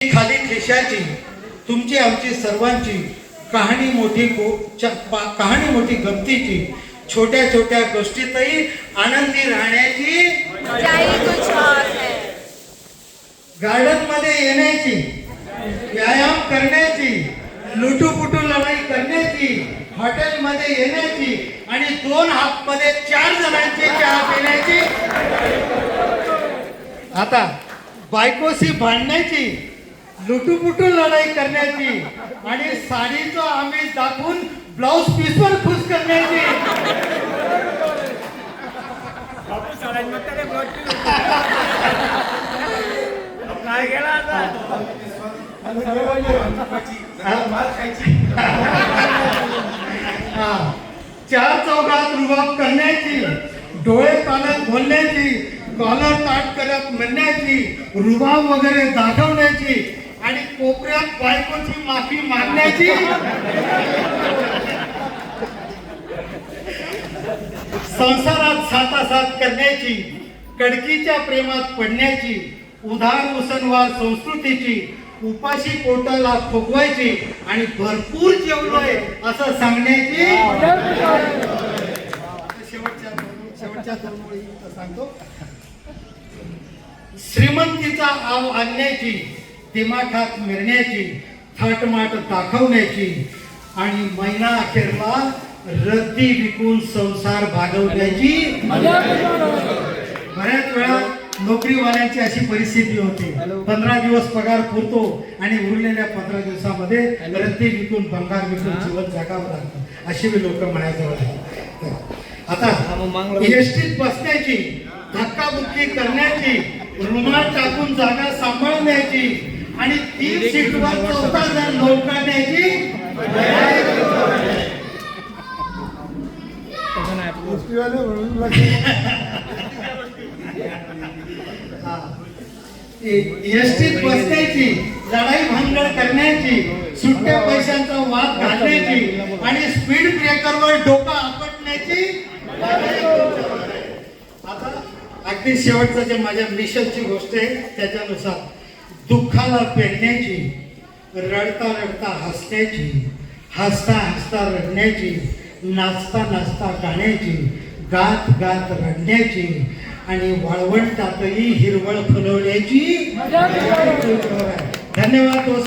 खाली खिशाची तुमची आमची सर्वांची कहाणी मोठी कहाणी मोठी गमतीची छोट्या छोट्या गोष्टीतही आनंदी राहण्याची गार्डन मध्ये येण्याची व्यायाम करण्याची लुटूपुटू लढाई करण्याची हॉटेल मध्ये येण्याची आणि 2 हाफ मध्ये 4 जणांची चहा पिण्याची आता बायकोशी भांडण्याची लुटूपुटू लढाई करण्याची आणि साडीचं आम्ही दाखवून ब्लाउज पीसवर खुश करण्याची काय गेला आता चार चौघात रुबाब करण्याची डोळे कानात बोलण्याची कॉलर ताट करत म्हणण्याची रुबाब वगैरे दाखवण्याची आणि कोपऱ्यात बायकोची माफी मागण्याची संसारात सातासात करण्याची कडकीच्या प्रेमात पडण्याची उधार उसनवार संस्कृतीची उपाशी पोटाला फुगवायची आणि भरपूर जेवलोय असं सांगण्याची शेवटच्या 2 ओळी सांगतो. श्रीमंतीचा आव आणण्याची दिमाखात मिरण्याची थाटमाट दाखवण्याची आणि महिना अखेरला रद्दी विकून संसार भागवण्याची. बऱ्याच वेळा नोकरीवाल्यांची अशी परिस्थिती होते 15 दिवस पगार पुरतो आणि उरलेल्या 15 दिवसामध्ये रद्दी विकून भंगार विकून जीवन जगावं लागतं अशी लोक म्हणायचं होते. आता एसटीत बसण्याची धक्काबुक्की करण्याची रुमाल टाकून जागा सांभाळण्याची आणि 3 सीटवर 14 जण लोकांची एसटीत बसण्याची लढाई भानगड करण्याची सुट्ट्या पैशांचा वाद घालण्याची आणि स्पीड ब्रेकरवर डोका आपटण्याची. आता अगदी शेवटचं जे माझ्या मिशनची गोष्ट आहे त्याच्यानुसार दुःखाला पेरण्याची रडता रडता हसण्याची हसता हसता रडण्याची नाचता नाचता गाण्याची गात गात रडण्याची आणि वाळवंटातही हिरवळ फुलवण्याची. धन्यवाद.